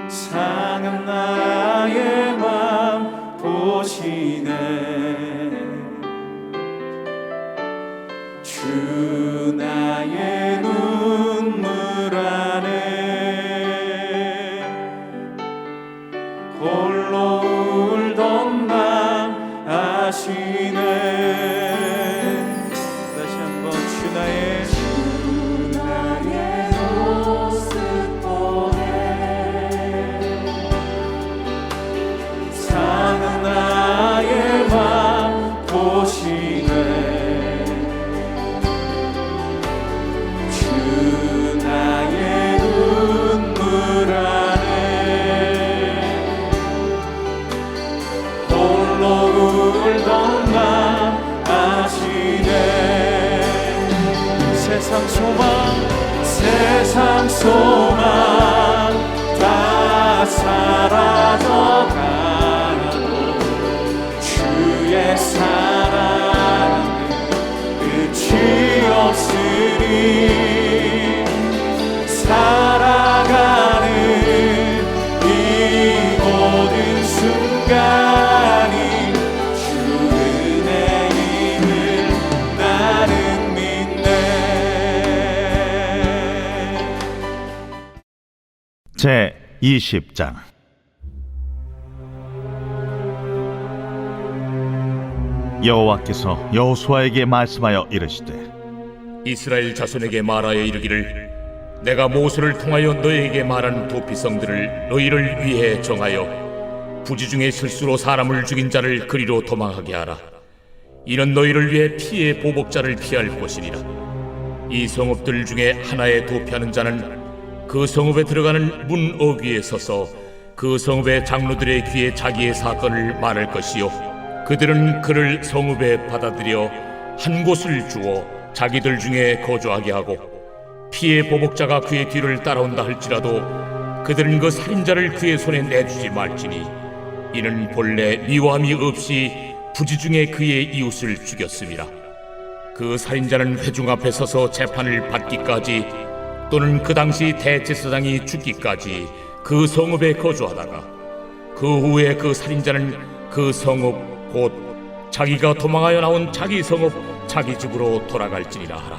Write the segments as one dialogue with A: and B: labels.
A: 상한 나의 맘 보시네. 주 나의 눈물 안에 홀로 울던 맘 아시네. 다시 한번 주 나의 모습 보네. 상한 나의 맘 보시네. 주 나의 눈물 안에 홀로 울던 맘 아시네. 세상 소망 다 사라져가고 주의 사랑은 끝이 없으니 살아가는 이 모든 순간이 주 은혜임을 나는 믿네.
B: 제 20장. 여호와께서 여호수아에게 말씀하여 이르시되
C: 이스라엘 자손에게 말하여 이르기를 내가 모세를 통하여 너희에게 말한 도피성들을 너희를 위해 정하여 부지 중에 실수로 사람을 죽인 자를 그리로 도망하게 하라. 이는 너희를 위해 피의 보복자를 피할 곳이니라. 이 성읍들 중에 하나에 도피하는 자는 그 성읍에 들어가는 문 어귀에 서서 그 성읍의 장로들의 귀에 자기의 사건을 말할 것이요 그들은 그를 성읍에 받아들여 한 곳을 주어 자기들 중에 거주하게 하고 피의 보복자가 그의 뒤를 따라온다 할지라도 그들은 그 살인자를 그의 손에 내주지 말지니 이는 본래 미워함이 없이 부지 중에 그의 이웃을 죽였음이라. 그 살인자는 회중 앞에 서서 재판을 받기까지 또는 그 당시 대제사장이 죽기까지 그 성읍에 거주하다가 그 후에 그 살인자는 그 성읍 곧 자기가 도망하여 나온 자기 성읍 자기 집으로 돌아갈지니라 하라.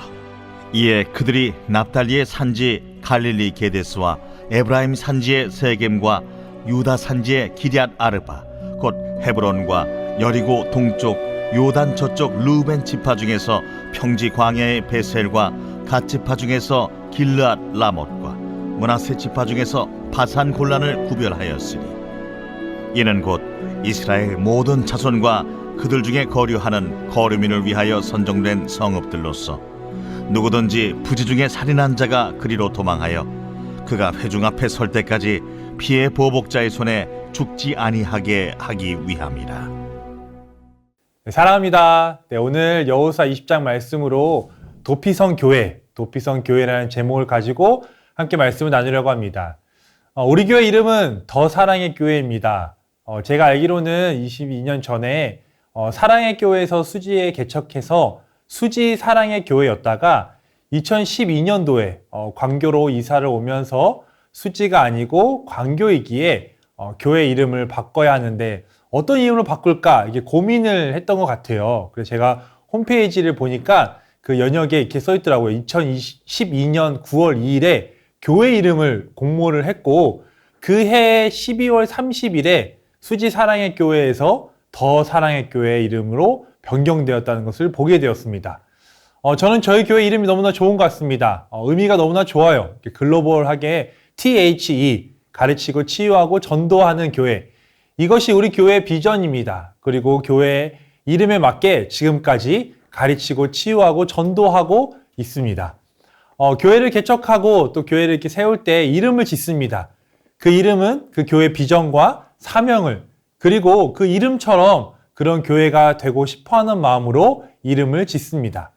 B: 이에 그들이 납달리의 산지 갈릴리 게데스와 에브라임 산지의 세겜과 유다 산지의 기럇 아르바 곧 헤브론과 여리고 동쪽 요단 저쪽 루벤 지파 중에서 평지 광야의 베셀과 갓 지파 중에서 길르앗 라못과 므낫세 지파 중에서 바산 골란을 구별하였으니 이는 곧 이스라엘 모든 자손과 그들 중에 거류하는 거류민을 위하여 선정된 성읍들로서 누구든지 부지 중에 살인한 자가 그리로 도망하여 그가 회중 앞에 설 때까지 피의 보복자의 손에 죽지 아니하게 하기 위함이라.
D: 사랑합니다. 오늘 여호수아 20장 말씀으로 도피성 교회라는 제목을 가지고 함께 말씀을 나누려고 합니다. 우리 교회 이름은 더 사랑의 교회입니다. 제가 알기로는 22년 전에 사랑의 교회에서 수지에 개척해서 수지 사랑의 교회였다가 2012년도에 광교로 이사를 오면서 수지가 아니고 광교이기에 교회 이름을 바꿔야 하는데 어떤 이름으로 바꿀까 이게 고민을 했던 것 같아요. 그래서 제가 홈페이지를 보니까 그 연역에 이렇게 써 있더라고요. 2012년 9월 2일에 교회 이름을 공모를 했고 그해 12월 30일에 수지 사랑의 교회에서 더 사랑의 교회 이름으로 변경되었다는 것을 보게 되었습니다. 저는 저희 교회 이름이 너무나 좋은 것 같습니다. 의미가 너무나 좋아요. 글로벌하게 THE, 가르치고 치유하고 전도하는 교회. 이것이 우리 교회의 비전입니다. 그리고 교회 이름에 맞게 지금까지 가르치고 치유하고 전도하고 있습니다. 교회를 개척하고 또 교회를 이렇게 세울 때 이름을 짓습니다. 그 이름은 그 교회 비전과 사명을 그리고 그 이름처럼 그런 교회가 되고 싶어하는 마음으로 이름을 짓습니다.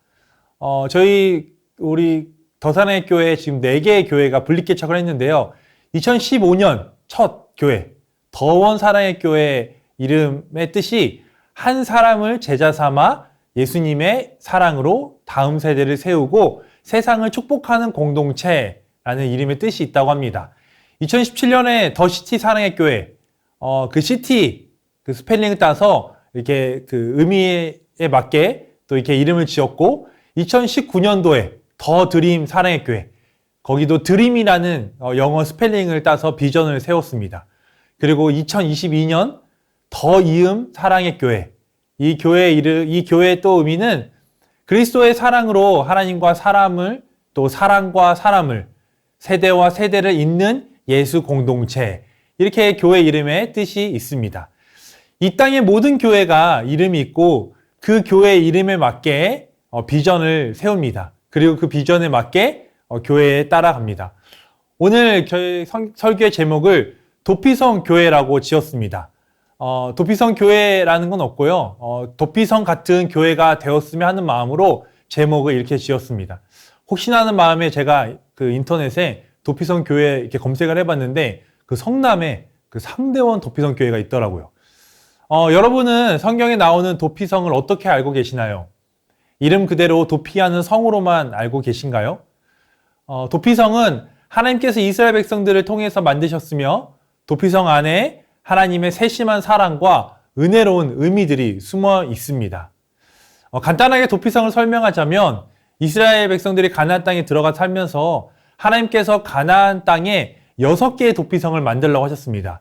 D: 우리 더사랑의 교회 지금 4개의 교회가 분립개척을 했는데요. 2015년 첫 교회 더원 사랑의 교회 이름의 뜻이 한 사람을 제자 삼아 예수님의 사랑으로 다음 세대를 세우고 세상을 축복하는 공동체라는 이름의 뜻이 있다고 합니다. 2017년에 더 시티 사랑의 교회, 그 시티, 그 스펠링을 따서 이렇게 그 의미에 맞게 또 이렇게 이름을 지었고, 2019년도에 더 드림 사랑의 교회, 거기도 드림이라는 영어 스펠링을 따서 비전을 세웠습니다. 그리고 2022년 더 이음 사랑의 교회, 이 교회의 또 의미는 그리스도의 사랑으로 하나님과 사람을, 또 사랑과 사람을, 세대와 세대를 잇는 예수 공동체, 이렇게 교회 이름의 뜻이 있습니다. 이 땅의 모든 교회가 이름이 있고 그 교회 이름에 맞게 비전을 세웁니다. 그리고 그 비전에 맞게 교회에 따라갑니다. 오늘 저희 설교의 제목을 도피성 교회라고 지었습니다. 도피성 교회라는 건 없고요. 도피성 같은 교회가 되었으면 하는 마음으로 제목을 이렇게 지었습니다. 혹시나 하는 마음에 제가 그 인터넷에 도피성 교회 이렇게 검색을 해봤는데 그 성남에 그 상대원 도피성 교회가 있더라고요. 여러분은 성경에 나오는 도피성을 어떻게 알고 계시나요? 이름 그대로 도피하는 성으로만 알고 계신가요? 도피성은 하나님께서 이스라엘 백성들을 통해서 만드셨으며 도피성 안에 하나님의 세심한 사랑과 은혜로운 의미들이 숨어 있습니다. 간단하게 도피성을 설명하자면 이스라엘 백성들이 가나안 땅에 들어가 살면서 하나님께서 가나안 땅에 6개의 도피성을 만들려고 하셨습니다.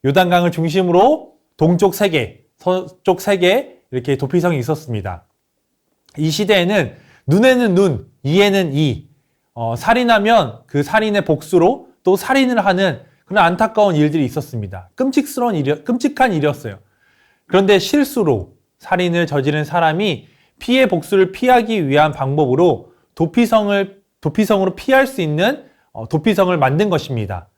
D: 요단강을 중심으로 동쪽 3개, 서쪽 3개 이렇게 도피성이 있었습니다. 이 시대에는 눈에는 눈, 이에는 이, 살인하면 그 살인의 복수로 또 살인을 하는 그런 안타까운 일들이 있었습니다. 끔찍한 일이었어요. 그런데 실수로 살인을 저지른 사람이 피해 복수를 피하기 위한 방법으로 도피성으로 피할 수 있는 도피성을 만든 것입니다.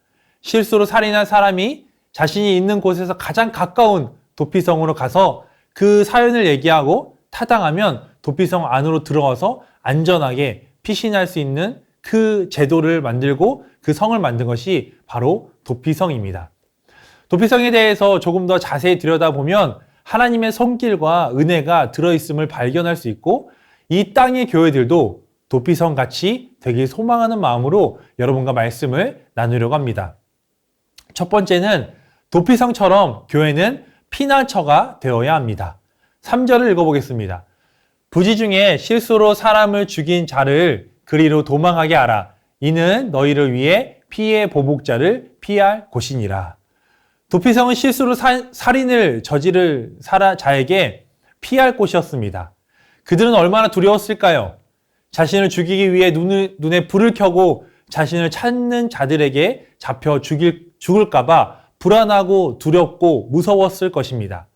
D: 실수로 살인한 사람이 자신이 있는 곳에서 가장 가까운 도피성으로 가서 그 사연을 얘기하고 타당하면 도피성 안으로 들어가서 안전하게 피신할 수 있는 그 제도를 만들고 그 성을 만든 것이 바로 도피성입니다. 도피성에 대해서 조금 더 자세히 들여다보면 하나님의 손길과 은혜가 들어있음을 발견할 수 있고 이 땅의 교회들도 도피성 같이 되길 소망하는 마음으로 여러분과 말씀을 나누려고 합니다. 첫 번째는 도피성처럼 교회는 피난처가 되어야 합니다. 3절을 읽어보겠습니다. 부지 중에 실수로 사람을 죽인 자를 그리로 도망하게 하라. 이는 너희를 위해 피해 보복자를 피할 곳이니라. 도피성은 실수로 살인을 저지를 자에게 피할 곳이었습니다. 그들은 얼마나 두려웠을까요? 자신을 죽이기 위해 눈에 불을 켜고 자신을 찾는 자들에게 잡혀 죽을까봐 불안하고 두렵고 무서웠을 것입니다.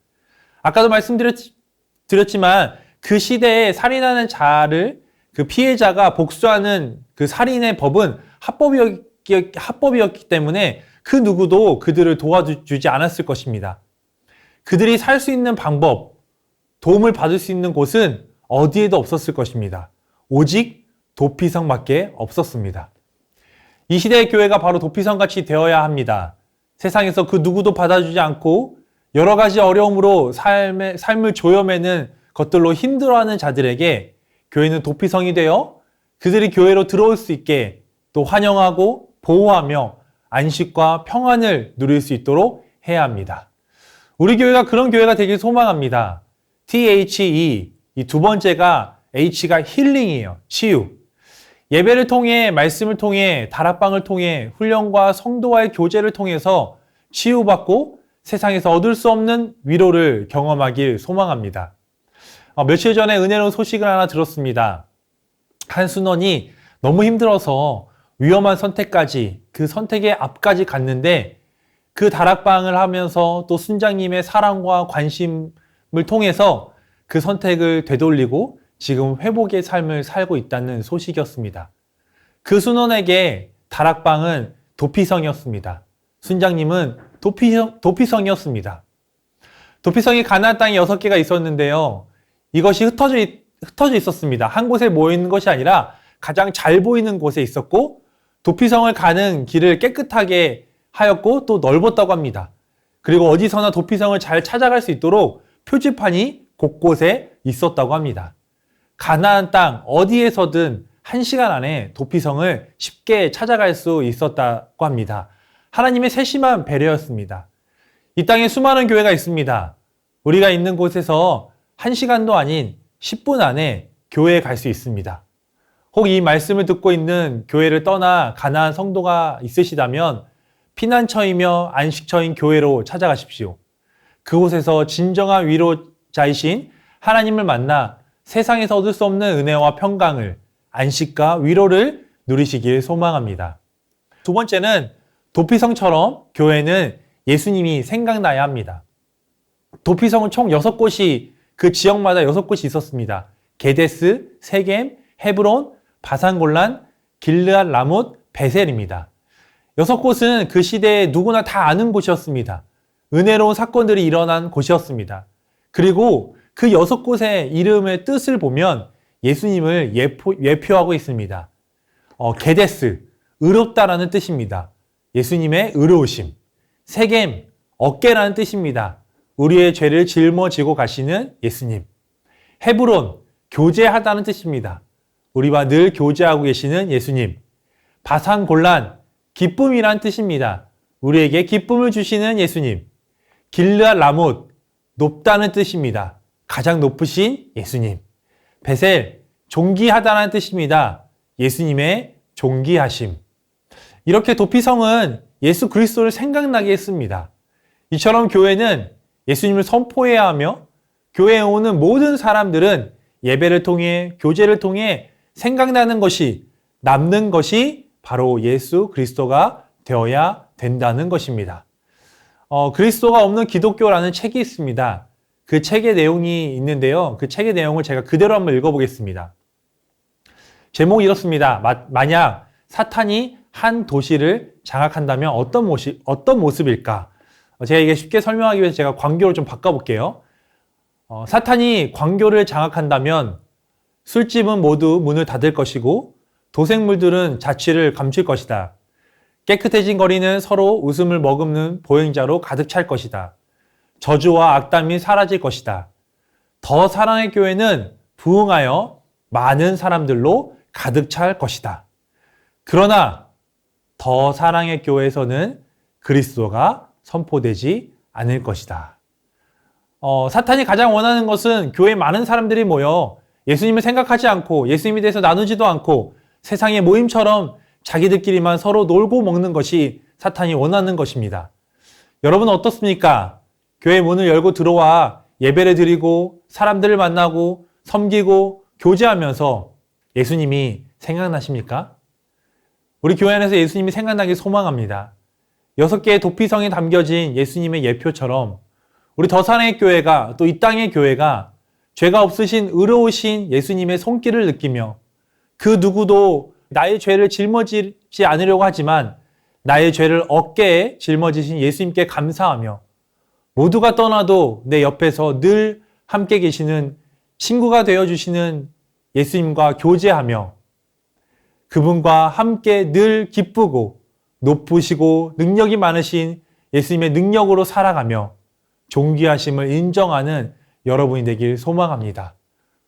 D: 아까도 말씀드렸지만 그 시대에 살인하는 자를 그 피해자가 복수하는 그 살인의 법은 합법이었기 때문에 그 누구도 그들을 도와주지 않았을 것입니다. 그들이 살 수 있는 방법, 도움을 받을 수 있는 곳은 어디에도 없었을 것입니다. 오직 도피성밖에 없었습니다. 이 시대의 교회가 바로 도피성같이 되어야 합니다. 세상에서 그 누구도 받아주지 않고 여러 가지 어려움으로 삶을 조여매는 것들로 힘들어하는 자들에게 교회는 도피성이 되어 그들이 교회로 들어올 수 있게 또 환영하고 보호하며 안식과 평안을 누릴 수 있도록 해야 합니다. 우리 교회가 그런 교회가 되길 소망합니다. THE, 이 두 번째가 H가 힐링이에요. 치유. 예배를 통해, 말씀을 통해, 다락방을 통해, 훈련과 성도와의 교제를 통해서 치유받고 세상에서 얻을 수 없는 위로를 경험하길 소망합니다. 며칠 전에 은혜로운 소식을 하나 들었습니다. 한 순원이 너무 힘들어서 위험한 선택까지, 그 선택의 앞까지 갔는데 그 다락방을 하면서 또 순장님의 사랑과 관심을 통해서 그 선택을 되돌리고 지금 회복의 삶을 살고 있다는 소식이었습니다. 그 순원에게 다락방은 도피성이었습니다. 순장님은 도피성이었습니다. 도피성이 가나안 땅에 6개가 있었는데요. 이것이 흩어져 있었습니다. 한 곳에 모여 있는 것이 아니라 가장 잘 보이는 곳에 있었고 도피성을 가는 길을 깨끗하게 하였고 또 넓었다고 합니다. 그리고 어디서나 도피성을 잘 찾아갈 수 있도록 표지판이 곳곳에 있었다고 합니다. 가나안 땅 어디에서든 1시간 안에 도피성을 쉽게 찾아갈 수 있었다고 합니다. 하나님의 세심한 배려였습니다. 이 땅에 수많은 교회가 있습니다. 우리가 있는 곳에서 1시간도 아닌 10분 안에 교회에 갈 수 있습니다. 혹 이 말씀을 듣고 있는 교회를 떠나 가나안 성도가 있으시다면 피난처이며 안식처인 교회로 찾아가십시오. 그곳에서 진정한 위로자이신 하나님을 만나 세상에서 얻을 수 없는 은혜와 평강을, 안식과 위로를 누리시길 소망합니다. 두 번째는 도피성처럼 교회는 예수님이 생각나야 합니다. 도피성은 총 6곳이 그 지역마다 6곳이 있었습니다. 게데스, 세겜, 헤브론, 바산골란, 길르앗 라못, 베셀입니다. 6곳은 그 시대에 누구나 다 아는 곳이었습니다. 은혜로운 사건들이 일어난 곳이었습니다. 그리고 그 6곳의 이름의 뜻을 보면 예수님을 예표하고 있습니다. 게데스, 의롭다라는 뜻입니다. 예수님의 의로우심. 세겜, 어깨라는 뜻입니다. 우리의 죄를 짊어지고 가시는 예수님. 헤브론, 교제하다는 뜻입니다. 우리와 늘 교제하고 계시는 예수님. 바산골란, 기쁨이란 뜻입니다. 우리에게 기쁨을 주시는 예수님. 길르앗 라못, 높다는 뜻입니다. 가장 높으신 예수님. 베셀, 존귀하다는 뜻입니다. 예수님의 존귀하심. 이렇게 도피성은 예수 그리스도를 생각나게 했습니다. 이처럼 교회는 예수님을 선포해야 하며 교회에 오는 모든 사람들은 예배를 통해, 교제를 통해 생각나는 것이, 남는 것이 바로 예수 그리스도가 되어야 된다는 것입니다. 그리스도가 없는 기독교라는 책이 있습니다. 그 책의 내용이 있는데요. 그 책의 내용을 제가 그대로 한번 읽어보겠습니다. 제목이 이렇습니다. 만약 사탄이 한 도시를 장악한다면 어떤 모습일까? 제가 이게 쉽게 설명하기 위해서 제가 광교를 좀 바꿔볼게요. 사탄이 광교를 장악한다면 술집은 모두 문을 닫을 것이고 도생물들은 자취를 감출 것이다. 깨끗해진 거리는 서로 웃음을 머금는 보행자로 가득 찰 것이다. 저주와 악담이 사라질 것이다. 더 사랑의 교회는 부흥하여 많은 사람들로 가득 찰 것이다. 그러나 더 사랑의 교회에서는 그리스도가 선포되지 않을 것이다. 사탄이 가장 원하는 것은 교회에 많은 사람들이 모여 예수님을 생각하지 않고 예수님에 대해서 나누지도 않고 세상의 모임처럼 자기들끼리만 서로 놀고 먹는 것이 사탄이 원하는 것입니다. 여러분은 어떻습니까? 교회 문을 열고 들어와 예배를 드리고 사람들을 만나고 섬기고 교제하면서 예수님이 생각나십니까? 우리 교회 안에서 예수님이 생각나길 소망합니다. 6개의 도피성에 담겨진 예수님의 예표처럼 우리 더사랑의 교회가, 또 이 땅의 교회가 죄가 없으신 의로우신 예수님의 손길을 느끼며 그 누구도 나의 죄를 짊어지지 않으려고 하지만 나의 죄를 어깨에 짊어지신 예수님께 감사하며 모두가 떠나도 내 옆에서 늘 함께 계시는 친구가 되어주시는 예수님과 교제하며 그분과 함께 늘 기쁘고 높으시고 능력이 많으신 예수님의 능력으로 살아가며 존귀하심을 인정하는 여러분이 되길 소망합니다.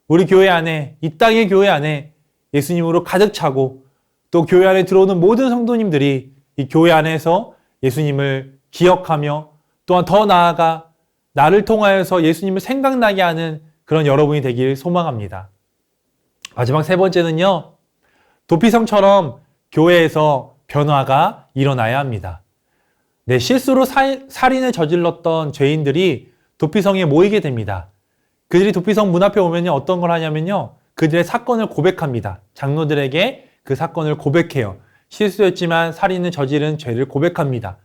D: 우리 교회 안에, 이 땅의 교회 안에 예수님으로 가득 차고 또 교회 안에 들어오는 모든 성도님들이 이 교회 안에서 예수님을 기억하며 또한 더 나아가 나를 통하여서 예수님을 생각나게 하는 그런 여러분이 되길 소망합니다. 마지막 세 번째는요. 도피성처럼 교회에서 변화가 일어나야 합니다. 실수로 살인을 저질렀던 죄인들이 도피성에 모이게 됩니다. 그들이 도피성 문 앞에 오면 어떤 걸 하냐면요. 그들의 사건을 고백합니다. 장로들에게 그 사건을 고백해요. 실수였지만 살인을 저지른 죄를 고백합니다.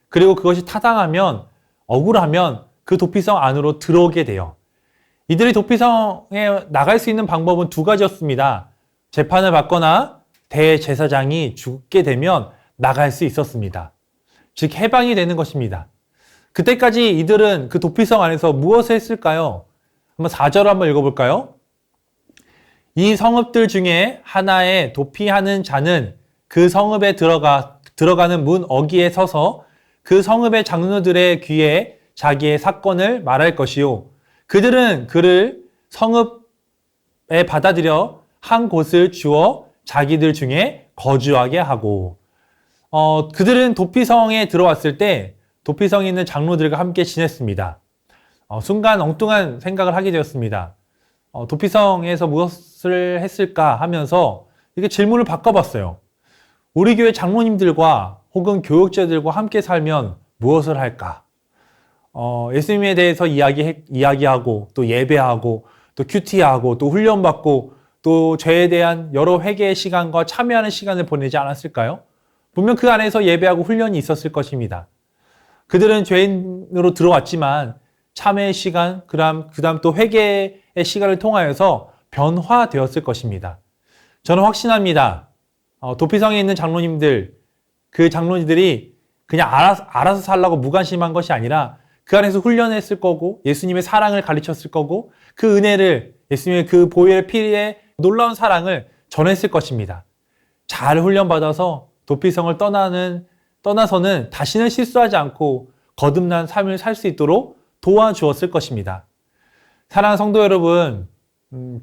D: 그리고 그것이 타당하면, 억울하면 그 도피성 안으로 들어오게 돼요. 이들이 도피성에 나갈 수 있는 방법은 두 가지였습니다. 재판을 받거나 대제사장이 죽게 되면 나갈 수 있었습니다. 즉 해방이 되는 것입니다. 그때까지 이들은 그 도피성 안에서 무엇을 했을까요? 한번 4절을 한번 읽어볼까요? 이 성읍들 중에 하나에 도피하는 자는 그 성읍에 들어가는 문 어귀에 서서 그 성읍의 장로들의 귀에 자기의 사건을 말할 것이요. 그들은 그를 성읍에 받아들여 한 곳을 주어 자기들 중에 거주하게 하고. 그들은 도피성에 들어왔을 때 도피성에 있는 장로들과 함께 지냈습니다. 순간 엉뚱한 생각을 하게 되었습니다. 도피성에서 무엇을 했을까 하면서 이렇게 질문을 바꿔봤어요. 우리 교회 장로님들과 혹은 교육자들과 함께 살면 무엇을 할까? 예수님에 대해서 이야기하고 또 예배하고 또 큐티하고 또 훈련받고 또 죄에 대한 여러 회개의 시간과 참여하는 시간을 보내지 않았을까요? 분명 그 안에서 예배하고 훈련이 있었을 것입니다. 그들은 죄인으로 들어왔지만 참회의 시간, 그다음 또 회개의 시간을 통하여서 변화되었을 것입니다. 저는 확신합니다. 도피성에 있는 장로님들, 그 장로님들이 그냥 알아서 살라고 무관심한 것이 아니라 그 안에서 훈련했을 거고 예수님의 사랑을 가르쳤을 거고 그 은혜를 예수님의 그 보혈의 피의 놀라운 사랑을 전했을 것입니다. 잘 훈련받아서 도피성을 떠나서는 다시는 실수하지 않고 거듭난 삶을 살 수 있도록 도와주었을 것입니다. 사랑하는 성도 여러분,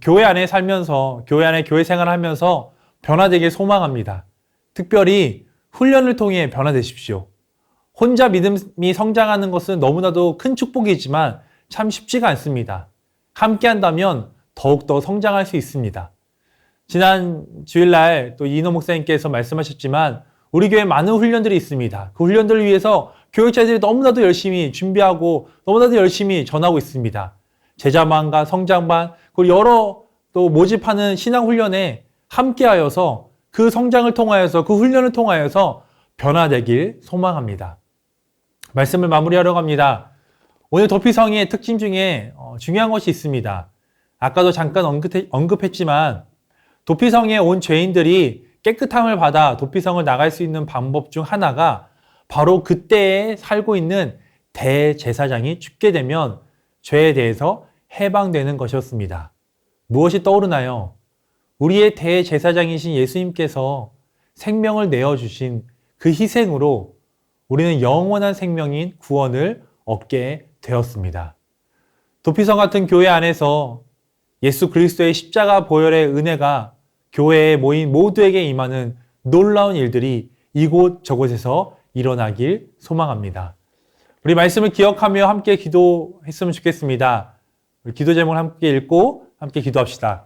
D: 교회 안에 살면서 교회 안에 교회 생활을 하면서 변화되길 소망합니다. 특별히 훈련을 통해 변화되십시오. 혼자 믿음이 성장하는 것은 너무나도 큰 축복이지만 참 쉽지가 않습니다. 함께 한다면 더욱더 성장할 수 있습니다. 지난 주일날 또 이인호 목사님께서 말씀하셨지만 우리 교회에 많은 훈련들이 있습니다. 그 훈련들을 위해서 교육자들이 너무나도 열심히 준비하고 너무나도 열심히 전하고 있습니다. 제자반과 성장반, 그리고 여러 또 모집하는 신앙훈련에 함께하여서 그 성장을 통하여서 그 훈련을 통하여서 변화되길 소망합니다. 말씀을 마무리하려고 합니다. 오늘 도피성의 특징 중에 중요한 것이 있습니다. 아까도 잠깐 언급했지만 도피성에 온 죄인들이 깨끗함을 받아 도피성을 나갈 수 있는 방법 중 하나가 바로 그때에 살고 있는 대제사장이 죽게 되면 죄에 대해서 해방되는 것이었습니다. 무엇이 떠오르나요? 우리의 대제사장이신 예수님께서 생명을 내어주신 그 희생으로 우리는 영원한 생명인 구원을 얻게 되었습니다. 도피성 같은 교회 안에서 예수 그리스도의 십자가 보혈의 은혜가 교회에 모인 모두에게 임하는 놀라운 일들이 이곳 저곳에서 일어나길 소망합니다. 우리 말씀을 기억하며 함께 기도했으면 좋겠습니다. 우리 기도 제목을 함께 읽고 함께 기도합시다.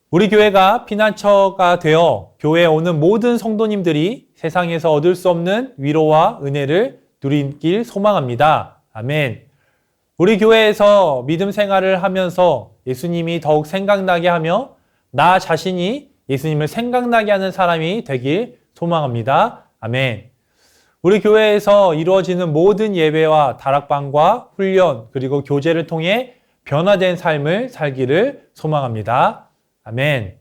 D: 우리 교회가 피난처가 되어 교회에 오는 모든 성도님들이 세상에서 얻을 수 없는 위로와 은혜를 누리길 소망합니다. 아멘. 우리 교회에서 믿음 생활을 하면서 예수님이 더욱 생각나게 하며 나 자신이 예수님을 생각나게 하는 사람이 되길 소망합니다. 아멘. 우리 교회에서 이루어지는 모든 예배와 다락방과 훈련 그리고 교제를 통해 변화된 삶을 살기를 소망합니다. 아멘.